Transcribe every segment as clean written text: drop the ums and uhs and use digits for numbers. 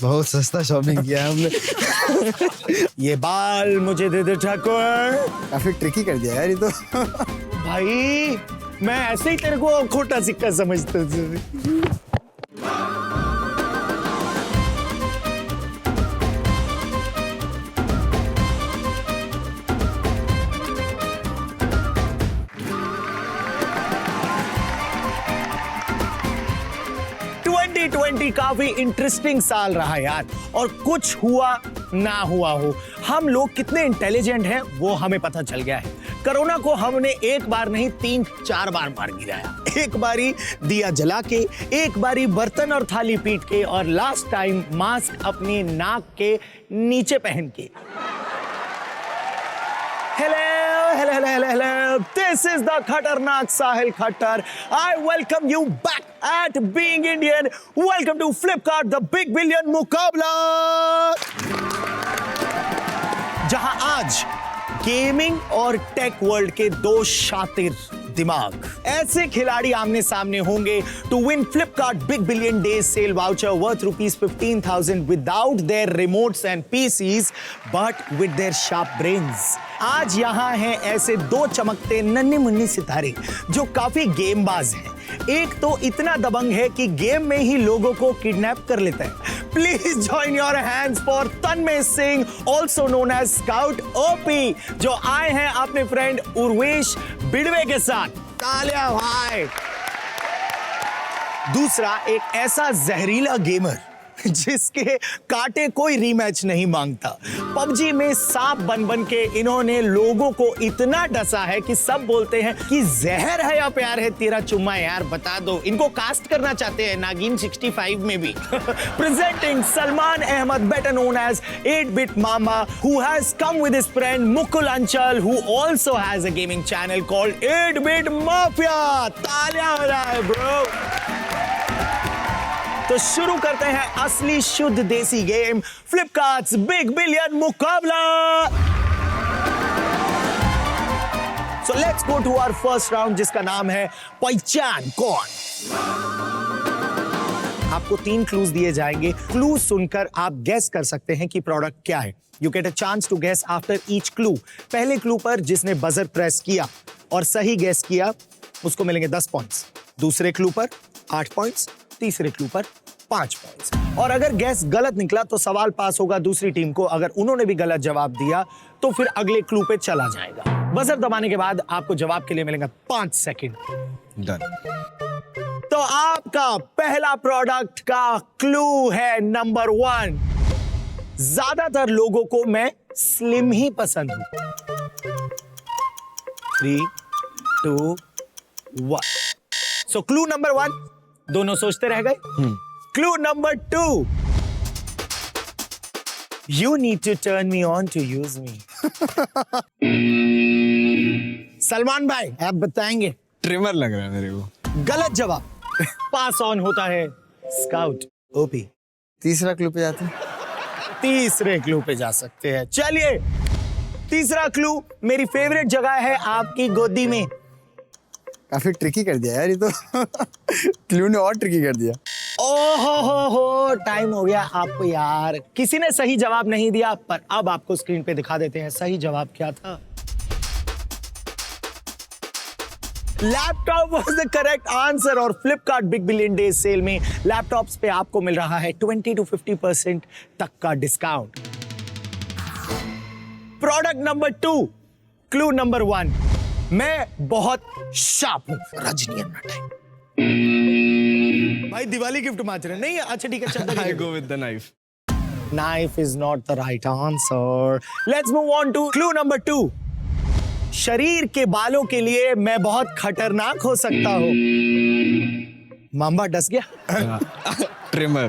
बहुत सस्ता शॉपिंग किया है हमने। ये बाल मुझे दे दे ठाकुर। काफी ट्रिकी कर दिया यार ये तो। भाई मैं ऐसे ही तेरे को खोटा सिक्का समझता था। काफी इंटरेस्टिंग साल रहा यार, और कुछ हुआ ना हुआ हो, हम लोग कितने इंटेलिजेंट हैं वो हमें पता चल गया है। कोरोना को हमने एक बार नहीं 3-4 बार मार गिराया। एक बारी दिया जला के, एक बारी बर्तन और थाली पीट के, और लास्ट टाइम मास्क अपने नाक के नीचे पहन के। Hello. This is the Khatarnak Sahil Khattar. I welcome you back at Being Indian. Welcome to Flipkart, the Big Billion मुकाबला, जहां आज गेमिंग और टेक वर्ल्ड के दो शातिर दिमाग, ऐसे खिलाड़ी आमने सामने होंगे to win Flipkart big billion days sale voucher worth ₹15,000 without their remotes and PCs but with their sharp brains. आज यहाँ हैं ऐसे दो चमकते नन्हे मुन्ने सितारे जो काफी गेमबाज हैं। एक तो इतना दबंग है कि गेम में ही लोगों को किडनैप कर लेता है। Please join your hands for Tanmay Singh, also known as Scout OP, जो आए हैं अपने फ्रेंड उर्वेश बिड़वे के साथ। तालियां भाई। दूसरा एक ऐसा जहरीला गेमर जिसके कांटे कोई रीमैच नहीं मांगता। पबजी में सांप बन बन के इन्होंने लोगों को इतना डसा है कि सब बोलते हैं कि जहर है या प्यार है तेरा चुम्मा, यार बता दो। इनको कास्ट करना चाहते हैं नागिन 65 में भी। Presenting Salman Ahmed, better known as 8-Bit Mama, who has come with his friend Mukul Anchal, who also has a gaming channel called 8-Bit Mafia. तालियां बजाएं ब्रो। तो शुरू करते हैं असली शुद्ध देसी गेम, फ्लिपकार्ट्स बिग बिलियन मुकाबला। So let's go to our first round, जिसका नाम है पहचान कौन। आपको 3 क्लूज दिए जाएंगे। क्लू सुनकर आप गेस कर सकते हैं कि प्रोडक्ट क्या है। You get a chance to guess after each clue. पहले क्लू पर जिसने बजर प्रेस किया और सही गेस किया उसको मिलेंगे 10 पॉइंट्स। दूसरे क्लू पर 8 पॉइंट्स, तीसरे क्लू पर 5 पॉइंट्स। और अगर गैस गलत निकला तो सवाल पास होगा दूसरी टीम को। अगर उन्होंने भी गलत जवाब दिया तो फिर अगले क्लू पे चला जाएगा। बजर दबाने के बाद आपको जवाब के लिए मिलेंगे 5 सेकंड। तो आपका पहला प्रोडक्ट का क्लू है नंबर 1। ज्यादातर लोगों को मैं स्लिम ही पसंद हूं। 3, 2, 1। सो क्लू नंबर 1 दोनों सोचते रह गए। Clue number 2, you need to turn me on to use me. Salman भाई आप बताएंगे। ट्रिमर लग रहा है मेरे को। गलत जवाब। पास ऑन होता है स्काउट ओपी। तीसरा क्लू पे जाते हैं। तीसरे क्लू पे जा सकते हैं। चलिए तीसरा क्लू मेरी फेवरेट जगह है आपकी गोदी में। काफी ट्रिकी कर दिया यार ये तो। क्लू ने और ट्रिकी कर दिया। ओहो टाइम हो गया आपको यार। किसी ने सही जवाब नहीं दिया, पर अब आपको स्क्रीन पे दिखा देते हैं सही जवाब क्या था। Laptop was the correct answer. और Flipkart big billion days sale में लैपटॉप्स पे आपको मिल रहा है 20 to 50% तक का discount. Product number 2, clue number 1, मैं बहुत शार्प हूं। रजनी अन्ना टाइम। भाई दिवाली गिफ्ट माच रहे नहीं? अच्छा ठीक है, चल I go with the knife. Knife is not the right answer. Let's move on to clue number 2. शरीर के बालों के लिए मैं बहुत खतरनाक हो सकता हूँ। मामा डस गया। ट्रिमर।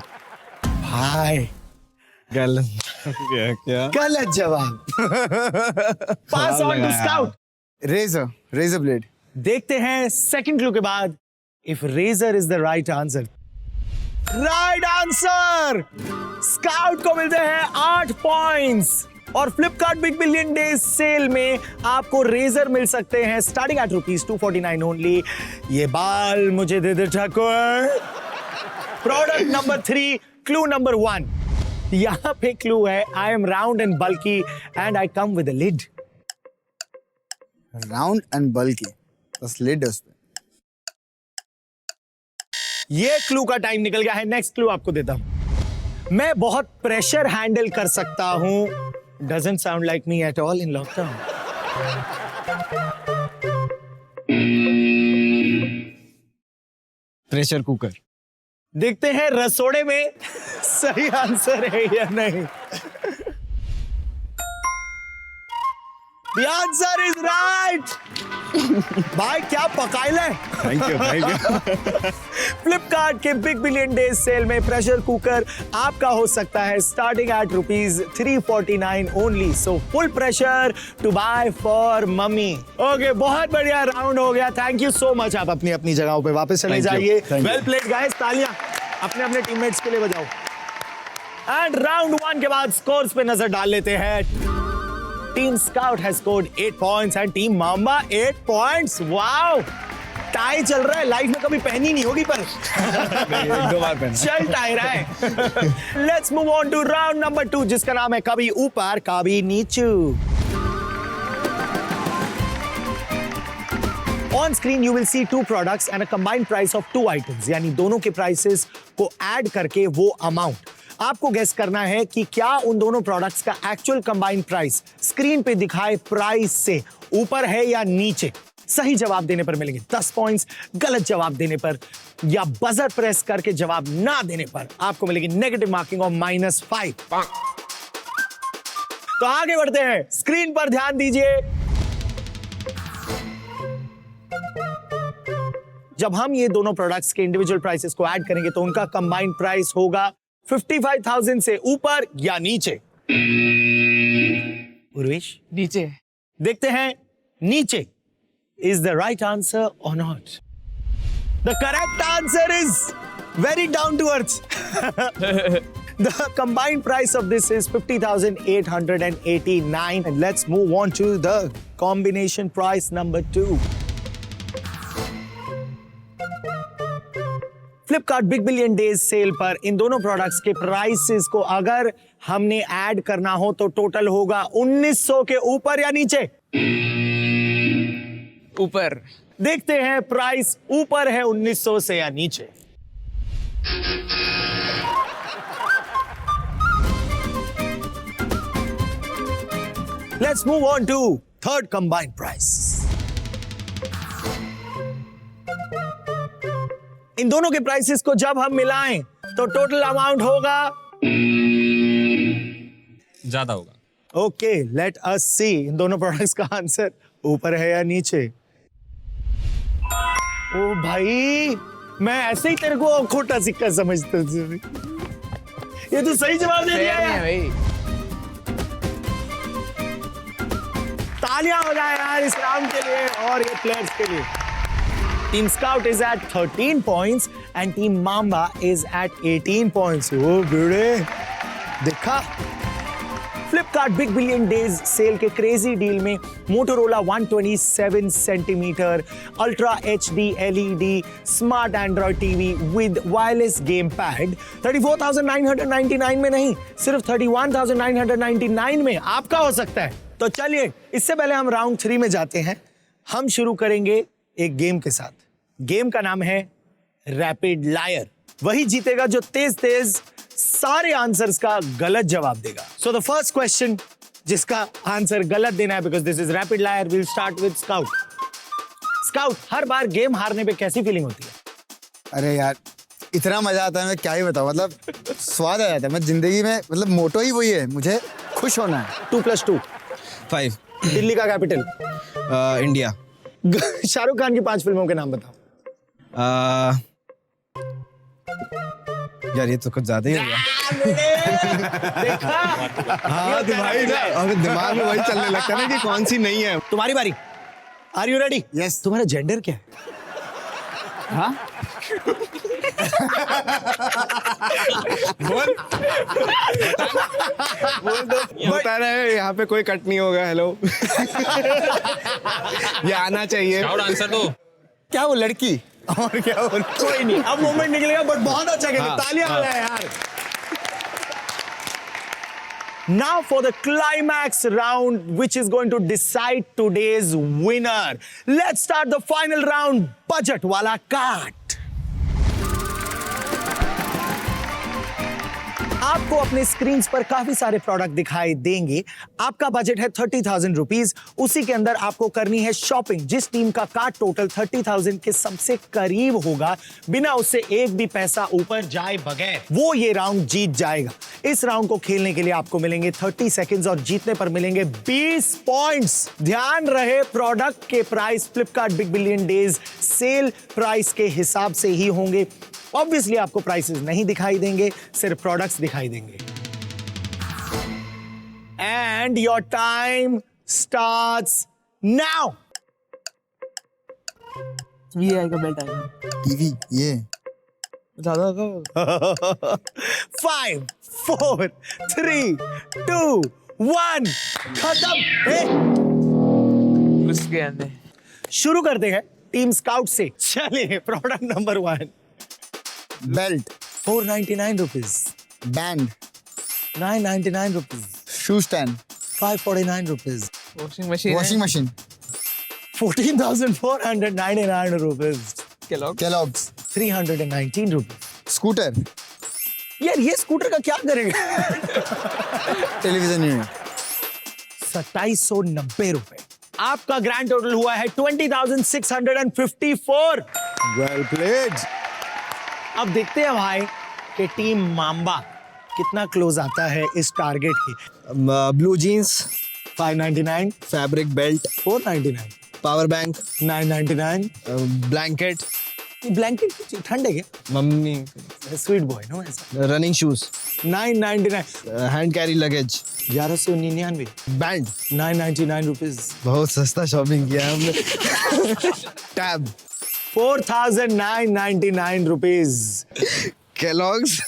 भाई गलत क्या? गलत जवाब। Pass on to Scout. Razor blade. देखते हैं सेकंड क्लू के बाद if razor is the right answer. Right answer. Scout को मिलते हैं 8 पॉइंट्स। और Flipkart big billion days sale में आपको रेजर मिल सकते हैं स्टार्टिंग एट ₹249 ओनली। ये बाल मुझे दे दे Thakur. Product number 3, clue number 1, यहाँ पे क्लू है, I am round and bulky and I come with a lid. Round and bulky, बस लिड है उसपे। ये क्लू का टाइम निकल गया है। नेक्स्ट क्लू आपको देता हूं। मैं बहुत प्रेशर हैंडल कर सकता हूं। Doesn't sound like me at all in lockdown. Pressure cooker. देखते हैं रसोड़े में सही आंसर है या नहीं। The answer is right. भाई क्या पकाइल है। Thank you. फ्लिपकार्ट के बिग बिलियन डेज सेल में प्रेशर कुकर आपका हो सकता है starting at ₹349 only. So full pressure to buy for mummy. Okay, बहुत बढ़िया राउंड हो गया। Thank you so much. आप अपनी अपनी जगहों पे वापस चले Thank you. जाइए। Thank you. Well played guys, तालियां अपने अपने टीममेट्स के लिए बजाओ। एंड राउंड 1 के बाद स्कोर्स पे नजर डाल लेते हैं। Team scout has scored 8 points and team mama 8 points. Wow, tie चल रहा है। लाइफ में कभी पहनी नहीं होगी पर दो बार पहना। चल टाई रहा है। Let's move on to round number 2, जिसका नाम है कभी ऊपर कभी नीचे। On screen you will see 2 products and a combined price of 2 items, यानी दोनों के प्राइसेस को ऐड करके वो अमाउंट आपको गेस करना है कि क्या उन दोनों प्रोडक्ट्स का एक्चुअल कंबाइंड प्राइस स्क्रीन पे दिखाए प्राइस से ऊपर है या नीचे। सही जवाब देने पर मिलेंगे 10 पॉइंट्स, गलत जवाब देने पर या बजर प्रेस करके जवाब ना देने पर आपको मिलेगी नेगेटिव मार्किंग और -5। तो आगे बढ़ते हैं, स्क्रीन पर ध्यान दीजिए। जब हम ये दोनों प्रोडक्ट्स के इंडिविजुअल प्राइसेस को ऐड करेंगे तो उनका कंबाइंड प्राइस होगा 55,000 से ऊपर या नीचे। उर्वेश, नीचे। देखते हैं नीचे इज द राइट आंसर और not. The correct answer is very down to earth. The combined price of this is 50,889. And let's move on to the combination price number 2. Flipkart big billion days cell पर इन दोनों products के prices को अगर हमने add करना हो तो total होगा 1900 के ऊपर या नीचे। ऊपर। देखते हैं प्राइस ऊपर है 1900 से या नीचे। Let's move on to third combined price. इन दोनों के प्राइसेस को जब हम मिलाएं तो टोटल अमाउंट होगा ज्यादा होगा। ओके, लेट अस सी इन दोनों प्रोडक्ट्स का आंसर ऊपर है या नीचे। ओ भाई, मैं ऐसे ही तेरे को खोटा सिक्का समझता हूं। ये तो सही जवाब दे दिया है है। भाई। तालियां हो जाए यार इस राउंड के लिए और ये प्लेयर्स के लिए। Team Scout is at 13 points and Team Mamba is at 18 points. Oh, बेड़े देखा। Flipkart big billion days cell के क्रेजी डील में Motorola 127 centimetre ultra HD LED smart Android TV with wireless game pad 34,999 में नहीं, सिर्फ 31,999 में आपका हो सकता है। तो चलिए, इससे पहले हम राउंड 3 में जाते हैं। हम शुरू करेंगे एक गेम के साथ। गेम का नाम है रैपिड लायर। वही जीतेगा जो तेज तेज सारे आंसर्स का गलत जवाब देगा। सो द फर्स्ट क्वेश्चन जिसका आंसर गलत देना है, because this is rapid liar, will start with Scout. Scout, हर बार गेम हारने पे कैसी फीलिंग होती है? अरे यार, इतना मजा आता है, मैं क्या ही बताऊं। मतलब स्वाद आ जाता है। मैं जिंदगी में, मतलब मोटो ही वही है, मुझे खुश होना है। 2+2 5। दिल्ली का कैपिटल? इंडिया। शाहरुख खान की 5 फिल्मों के नाम बताओ। यार ये तो कुछ ज्यादा ही हो गया। देखा? हाँ तो भाई ना, अगर दिमाग में वही चलने लगता है ना कि कौन सी नहीं है। तुम्हारी बारी। Are you ready? यस। तुम्हारा जेंडर क्या है? हाँ? बोल बता रहे हैं, यहाँ पे कोई कट नहीं होगा। हेलो। ये आना चाहिए। आंसर दो। क्या वो लड़की और क्या वो? कोई नहीं, अब मोमेंट निकलेगा, बट बहुत अच्छा खेला। हाँ, तालियां हाँ। वाला है यार। Now for the climax round, which is going to decide today's winner. Let's start the final round. Budget wala cart. आपको अपने स्क्रीन पर काफी सारे प्रोडक्ट दिखाई देंगे। आपका बजट है 30,000 रुपीज। उसी के अंदर आपको करनी है शॉपिंग। जिस टीम का कार्ट टोटल 30,000 के सबसे करीब होगा, बिना उससे एक भी पैसा ऊपर जाए बगैर, वो ये राउंड जीत जाएगा। इस राउंड को खेलने के लिए आपको मिलेंगे 30 सेकेंड्स और जीतने पर मिलेंगे 20 पॉइंट्स। ध्यान रहे, प्रोडक्ट के price Flipkart big billion days sale price के हिसाब से ही होंगे। ऑब्वियसली आपको प्राइसेस नहीं दिखाई देंगे, सिर्फ प्रोडक्ट्स दिखाई देंगे। And your time starts now. ये आएगा, बेल्ट आएगा। टीवी ये ज्यादा होगा। 5, 4, 3, 2, 1 खत्म। उसके अंदर शुरू करते हैं टीम स्काउट से। चलिए, product number 1, belt, 499 rupees. Band, 999 rupees. Shoe stand, 549 rupees. Washing machine. Washing machine, 14,499 rupees. Kellogg's, 319 rupees. Scooter, यार ये स्कूटर का क्या करेगा? टेलीविजन यूनिट, 2790 रुपए। आपका ग्रैंड टोटल हुआ है 20,654। Well played. अब देखते हैं भाई कि टीम मांबा कितना क्लोज आता है इस टारगेट के। Blue jeans, 599, fabric belt, 499, power bank, 999। Blanket, blanket ठंड है क्या? मम्मी, स्वीट बॉय नो ऐसा। Running shoes, 999, hand carry luggage, 1199, band, 999 rupees. बहुत सस्ता शॉपिंग किया है हमने। Tab, 4,999 rupees. केलॉग्स।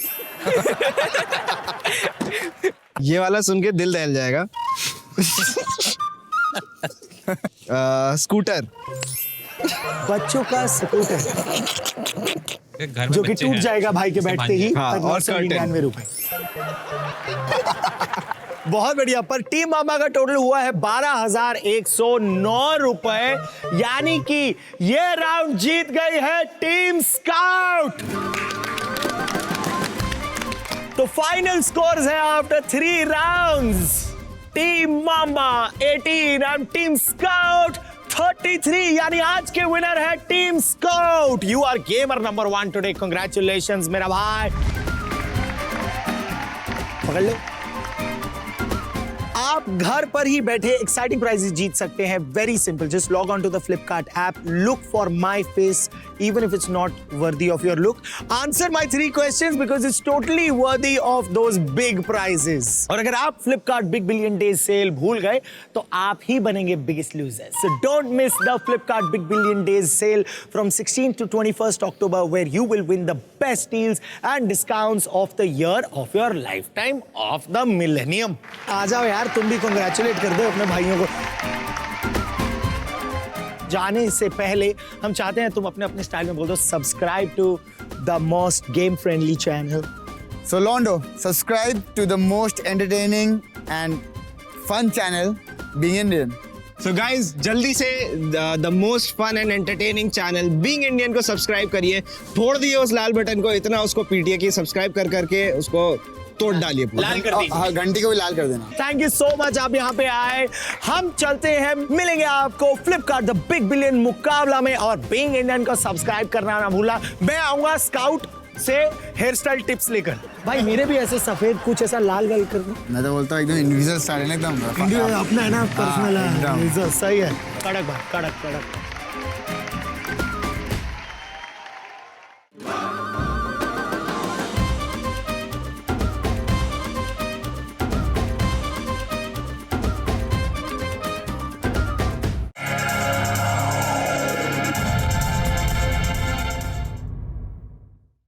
ये वाला सुन के दिल दहल जाएगा। स्कूटर, बच्चों का स्कूटर घर में जो कि बच्चे टूट हैं। जाएगा भाई के बैठते ही। हाँ, और 999 रुपए। बहुत बढ़िया। पर टीम मामा का टोटल हुआ है 12,109 रुपए, यानी कि ये राउंड जीत गई है टीम स्काउट। तो फाइनल स्कोर्स है after 3 rounds. Team mama 18 and team Scout 33, यानी आज के विनर है team Scout. You are gamer number 1 today. Congratulations मेरा भाई। पकड़ लो। आप घर पर ही बैठे एक्साइटिंग प्राइजेस जीत सकते हैं। Very simple, just log on to the Flipkart app, look for my face even if it's not worthy of your look. Answer my 3 questions because it's totally worthy of those big prizes. और अगर आप Flipkart Big Billion Days Sale भूल गए तो आप ही बनेंगे biggest losers. So don't miss the Flipkart Big Billion Days Sale from 16th to 21st October, where you will win the best deals and discounts of the year of your lifetime of the millennium. आ जाओ यार, तुम भी congratulate कर दो अपने भाइयों को। जाने से पहले हम चाहते हैं तुम अपने अपने स्टाइल में बोल दो, subscribe to the most game friendly channel. So Londo, subscribe to the most entertaining and fun channel, Being Indian. So guys, जल्दी से the most fun and entertaining channel Being Indian को सब्सक्राइब करिए। फोड़ दिए उस लाल बटन को, इतना उसको पीटिए कि सब्सक्राइब कर करके उसको तोड़ डालिए पूरा। लाल कर दीजिए। हाँ, घंटी को भी लाल कर देना। थैंक यू सो मच, आप यहाँ पे आए। हम चलते हैं, मिलेंगे आपको फ्लिपकार्ट द बिग बिलियन मुकाबला में। और बीइंग इंडियन को सब्सक्राइब करना ना भूलना। मैं आऊंगा स्काउट से हेयर स्टाइल टिप्स लेकर। भाई मेरे भी ऐसे सफेद कुछ ऐसा लाल लाल कर दो। मैं तो बोलता हूँ एकदम इंडिविजुअल स्टाइल है ना, एकदम अपना है ना पर्सनल एकदम। है। सही है, कड़क भाई, कड़क कड़क।